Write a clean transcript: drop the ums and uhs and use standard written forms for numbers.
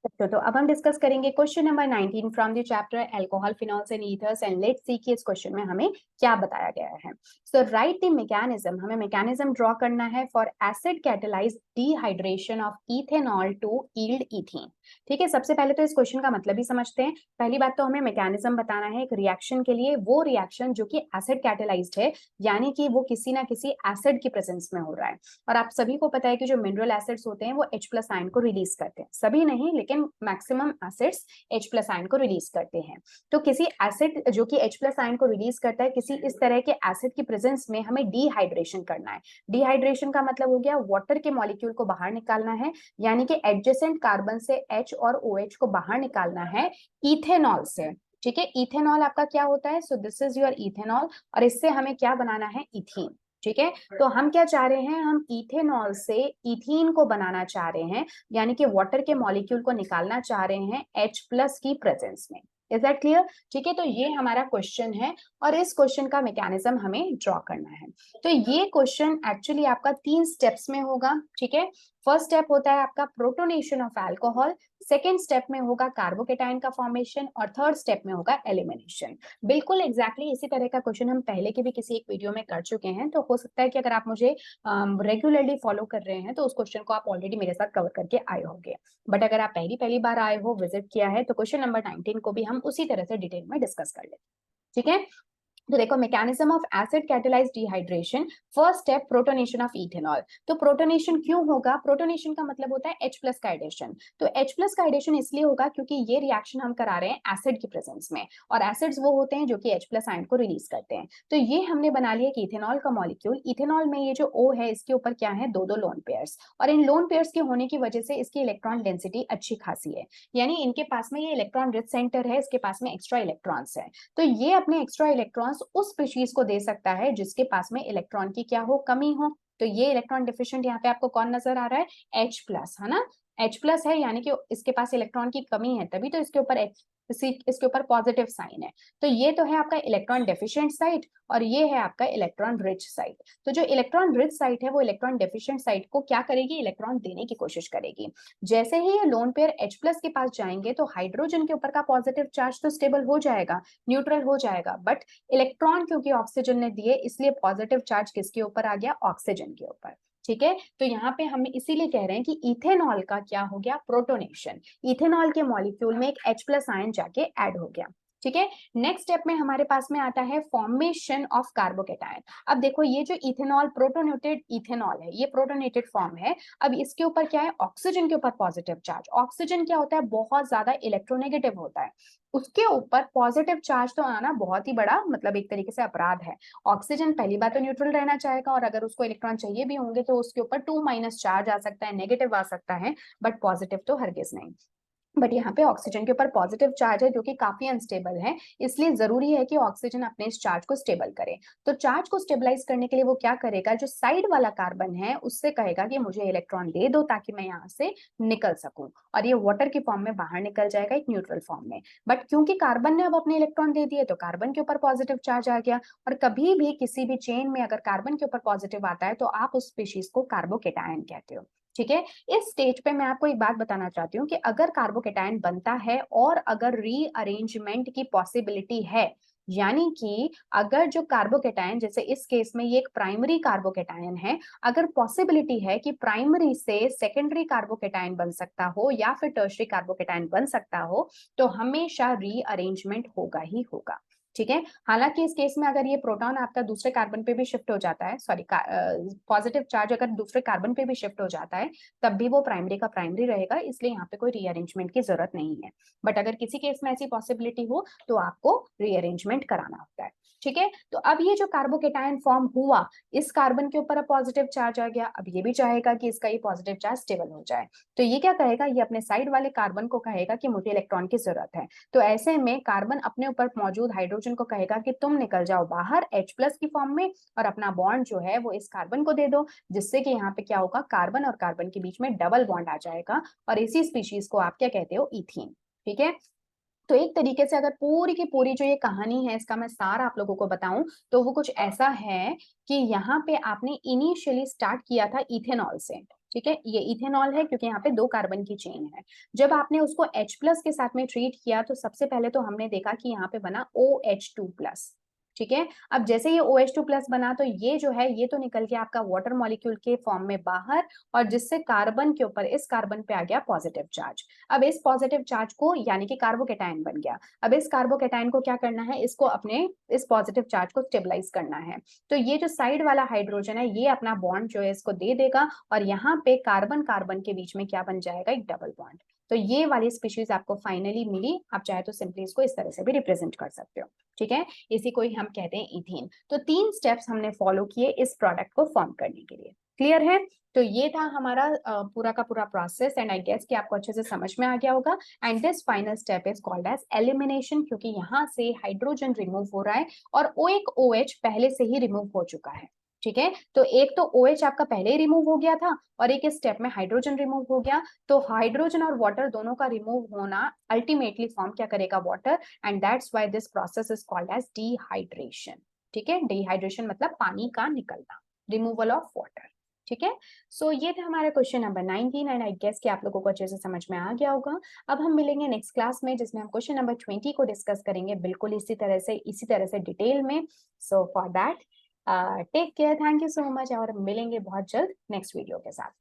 तो अब हम डिस्कस करेंगे question number 19 from the chapter alcohol phenols and ethers and let's see कि इस क्वेश्चन में हमें क्या बताया गया है। सो राइट द मैकेनिज्म, हमें मैकेनिज्म ड्रॉ करना है for acid catalysed dehydration of ethanol to yield ethene. ठीक है, सबसे पहले तो इस क्वेश्चन का मतलब ही समझते हैं। पहली बात तो हमें मैकेनिज्म बताना है एक रिएक्शन के लिए, वो रिएक्शन जो कि एसिड कैटेलाइज्ड है, यानी कि वो किसी ना किसी एसिड की प्रेजेंस में हो रहा है। और आप सभी को पता है कि जो मिनरल एसिड्स होते हैं वो H+ आयन को रिलीज करते हैं, सभी नहीं लेकिन मैक्सिमम एसिड्स H+ आयन को रिलीज करते हैं। तो किसी एसिड जो कि H+ आयन को रिलीज करता है, किसी इस तरह के एसिड की प्रेजेंस में हमें डिहाइड्रेशन करना है। डिहाइड्रेशन का मतलब हो गया वाटर के मॉलिक्यूल को बाहर निकालना है, यानी कि एडजेसेंट कार्बन से H और OH को बाहर निकालना है इथेनॉल से। ठीक है, इथेनॉल आपका क्या होता है? So this is your ethanol, और इससे हमें क्या बनाना है? इथीन। ठीक है, तो हम क्या चाह रहे हैं? हम इथेनॉल से इथीन को बनाना चाह रहे हैं, यानी कि वाटर के मॉलिक्यूल को निकालना चाह रहे हैं H+ की प्रेजेंस में। Is that clear? ठीक है, तो ये हमारा क्वेश्चन है और इस क्वेश्चन का मैकेनिज्म हमें ड्रॉ करना है। तो ये क्वेश्चन एक्चुअली आपका 3 स्टेप्स में होगा। ठीक है, फर्स्ट स्टेप होता है आपका protonation of alcohol, second step में होगा कार्बोकेटाइन का फॉर्मेशन, और थर्ड स्टेप में होगा एलिमिनेशन। बिल्कुल एग्जैक्टली इसी तरह का क्वेश्चन हम पहले के भी किसी एक वीडियो में कर चुके हैं, तो हो सकता है कि अगर आप मुझे रेगुलरली फॉलो कर रहे हैं तो उस क्वेश्चन को आप ऑलरेडी मेरे साथ कवर करके आए होंगे। बट अगर आप पहली पहली बार आए हो, विजिट किया है, तो क्वेश्चन नंबर 19 को भी हम उसी तरह से डिटेल में डिस्कस कर लेते। ठीक है, तो देखो mechanism of acid catalysed dehydration, first step protonation of ethanol. तो प्रोटोनेशन क्यों होगा? प्रोटोनेशन का मतलब होता है H+ का एडिशन। तो H+ का एडिशन इसलिए होगा क्योंकि ये रिएक्शन हम करा रहे हैं एसिड की प्रेजेंस में, और एसिड्स वो होते हैं जो कि H+ आयन को रिलीज करते हैं। तो ये हमने बना लिया कि इथेनॉल का मॉलिक्यूल, इथेनॉल में ये जो O है इसके ऊपर क्या है? दो लोन पेयर्स, और इन लोन पेयर्स के होने की वजह से इसकी इलेक्ट्रॉन डेंसिटी अच्छी खासी है, यानी इनके पास में ये इलेक्ट्रॉन रिच सेंटर है, इसके पास में एक्स्ट्रा इलेक्ट्रॉन्स है। तो ये अपने एक्स्ट्रा इलेक्ट्रॉन्स उस स्पीशीज को दे सकता है जिसके पास में इलेक्ट्रॉन की क्या हो? कमी हो। तो ये इलेक्ट्रॉन डिफिशिएंट यहाँ पे आपको कौन नजर आ रहा है? H+, है ना? H+ है, यानी कि इसके पास इलेक्ट्रॉन की कमी है, तभी तो इसके ऊपर इसके ऊपर पॉजिटिव साइन है। तो ये तो है आपका इलेक्ट्रॉन डेफिशिएंट साइट, और ये है आपका इलेक्ट्रॉन रिच साइट। तो जो इलेक्ट्रॉन रिच साइट है वो इलेक्ट्रॉन डेफिशिएंट साइट को क्या करेगी? इलेक्ट्रॉन देने की कोशिश करेगी। जैसे ही ये लोन पेयर H+ के पास जाएंगे तो हाइड्रोजन के ऊपर का पॉजिटिव चार्ज तो स्टेबल हो जाएगा, न्यूट्रल हो जाएगा, बट इलेक्ट्रॉन क्योंकि ऑक्सीजन ने दिए इसलिए पॉजिटिव चार्ज किसके ऊपर आ गया? ऑक्सीजन के ऊपर। ठीक है, तो यहाँ पे हम इसीलिए कह रहे हैं कि इथेनॉल का क्या हो गया? प्रोटोनेशन। इथेनॉल के मॉलिक्यूल में एक H+ आयन जाके ऐड हो गया। ठीक है, नेक्स्ट स्टेप में हमारे पास में आता है फॉर्मेशन ऑफ कार्बोकेटायन। अब देखो ये जो इथेनॉल, प्रोटोनेटेड इथेनॉल है, ये प्रोटोनेटेड फॉर्म है। अब इसके ऊपर क्या है? ऑक्सीजन के ऊपर पॉजिटिव चार्ज। ऑक्सीजन क्या होता है? बहुत ज्यादा इलेक्ट्रोनेगेटिव होता है, उसके ऊपर पॉजिटिव चार्ज तो आना बहुत ही बड़ा मतलब एक तरीके से अपराध है। ऑक्सीजन पहली बात तो न्यूट्रल रहना चाहेगा, और अगर उसको इलेक्ट्रॉन चाहिए भी होंगे तो उसके ऊपर 2- चार्ज आ सकता है, नेगेटिव आ सकता है, बट पॉजिटिव तो हरगिज नहीं। बट यहाँ पे ऑक्सीजन के ऊपर पॉजिटिव चार्ज है जो कि काफी अनस्टेबल है, इसलिए जरूरी है कि ऑक्सीजन अपने इस चार्ज को स्टेबल करे। तो चार्ज को स्टेबलाइज करने के लिए वो क्या करेगा? जो साइड वाला कार्बन है उससे कहेगा कि मुझे इलेक्ट्रॉन दे दो ताकि मैं यहाँ से निकल सकूं, और ये वाटर की फॉर्म में बाहर निकल जाएगा एक न्यूट्रल फॉर्म में। बट क्योंकि कार्बन ने अब अपने इलेक्ट्रॉन दे दिए तो कार्बन के ऊपर पॉजिटिव चार्ज आ गया, और कभी भी किसी भी चेन में अगर कार्बन के ऊपर पॉजिटिव आता है तो आप उस स्पीशीज को कार्बोकेटायन कहते हो। ठीक है, इस स्टेज पे मैं आपको एक बात बताना चाहती हूँ कि अगर कार्बोकेटायन बनता है और अगर रीअरेंजमेंट की पॉसिबिलिटी है, यानी कि अगर जो कार्बोकेटायन, जैसे इस केस में ये एक प्राइमरी कार्बोकेटायन है, अगर पॉसिबिलिटी है कि प्राइमरी से सेकेंडरी कार्बोकेटायन बन सकता हो या फिर टर्शरी कार्बोकेटायन बन सकता हो, तो हमेशा रीअरेंजमेंट होगा ही होगा। ठीक है, हालांकि इस केस में अगर ये प्रोटॉन आपका दूसरे कार्बन पे भी शिफ्ट हो जाता है, सॉरी पॉजिटिव चार्ज अगर दूसरे कार्बन पे भी शिफ्ट हो जाता है, तब भी वो प्राइमरी का प्राइमरी रहेगा, इसलिए यहाँ पे कोई रीअरेंजमेंट की जरूरत नहीं है। बट अगर किसी केस में ऐसी पॉसिबिलिटी हो तो आपको रीअरेंजमेंट कराना होता है। ठीक है, तो अब ये जो कार्बोकेटायन फॉर्म हुआ, इस कार्बन के ऊपर अब पॉजिटिव चार्ज आ गया, अब ये भी चाहेगा कि इसका ये पॉजिटिव चार्ज स्टेबल हो जाए। तो ये क्या कहेगा? ये अपने साइड वाले कार्बन को कहेगा कि मुझे इलेक्ट्रॉन की जरूरत है। तो ऐसे में कार्बन अपने ऊपर मौजूद हाइड्रोजन को कहेगा कि तुम निकल जाओ बाहर H+ की फॉर्म में, और अपना बॉन्ड जो है वो इस कार्बन को दे दो, जिससे कि यहाँ पे क्या होगा? कार्बन और कार्बन के बीच में डबल बॉन्ड आ जाएगा, और इसी स्पीशीज को आप क्या कहते हो? इथीन। ठीक है, तो एक तरीके से अगर पूरी की पूरी जो ये कहानी है इसका मैं सार आप लोगों को बताऊं तो वो कुछ ऐसा है कि यहाँ पे आपने इनिशियली स्टार्ट किया था इथेनॉल से। ठीक है, ये इथेनॉल है क्योंकि यहाँ पे 2 कार्बन की चेन है। जब आपने उसको H+ के साथ में ट्रीट किया तो सबसे पहले तो हमने देखा कि यहाँ पे बना OH2+, ठीक है। अब जैसे ये OH2+ बना तो ये जो है ये तो निकल के आपका वाटर मॉलिक्यूल के फॉर्म में बाहर, और जिससे कार्बन के ऊपर इस कार्बन पे आ गया पॉजिटिव चार्ज। अब इस पॉजिटिव चार्ज को यानी कि कार्बोकेटायन बन गया। अब इस कार्बोकेटायन को क्या करना है, इसको अपने इस पॉजिटिव चार्ज को स्टेबलाइज करना है। तो ये जो साइड वाला हाइड्रोजन है ये अपना बॉन्ड जो है इसको दे देगा, और यहाँ पे कार्बन कार्बन के बीच में क्या बन जाएगा, एक डबल बॉन्ड। तो ये वाली स्पीशीज आपको फाइनली मिली। आप चाहे तो सिंपली इसको इस तरह से भी रिप्रेजेंट कर सकते हो, ठीक है। इसी को ही हम कहते हैं इथेन। तो 3 स्टेप्स हमने फॉलो किए इस प्रोडक्ट को फॉर्म करने के लिए। क्लियर है? तो ये था हमारा पूरा का पूरा प्रोसेस, एंड आई गेस कि आपको अच्छे से समझ में आ गया होगा। And this final step is called as elimination, क्योंकि यहाँ से हाइड्रोजन रिमूव हो रहा है और एक OH पहले से ही रिमूव हो चुका है, ठीक है। तो एक तो OH आपका पहले ही रिमूव हो गया था और एक स्टेप में हाइड्रोजन रिमूव हो गया। तो हाइड्रोजन और वाटर दोनों का रिमूव होना अल्टीमेटली फॉर्म क्या करेगा, water, and that's why this process is called as dehydration, ठीक है। डिहाइड्रेशन मतलब पानी का निकलना, रिमूवल ऑफ वाटर, ठीक है। सो ये था हमारा question number 19, and I guess कि आप लोगों को अच्छे से समझ में आ गया होगा। अब हम मिलेंगे नेक्स्ट क्लास में जिसमें हम क्वेश्चन नंबर 20 को डिस्कस करेंगे, बिल्कुल इसी तरह से डिटेल में। So for that take care, thank you so much, और मिलेंगे बहुत जल्द नेक्स्ट वीडियो के साथ।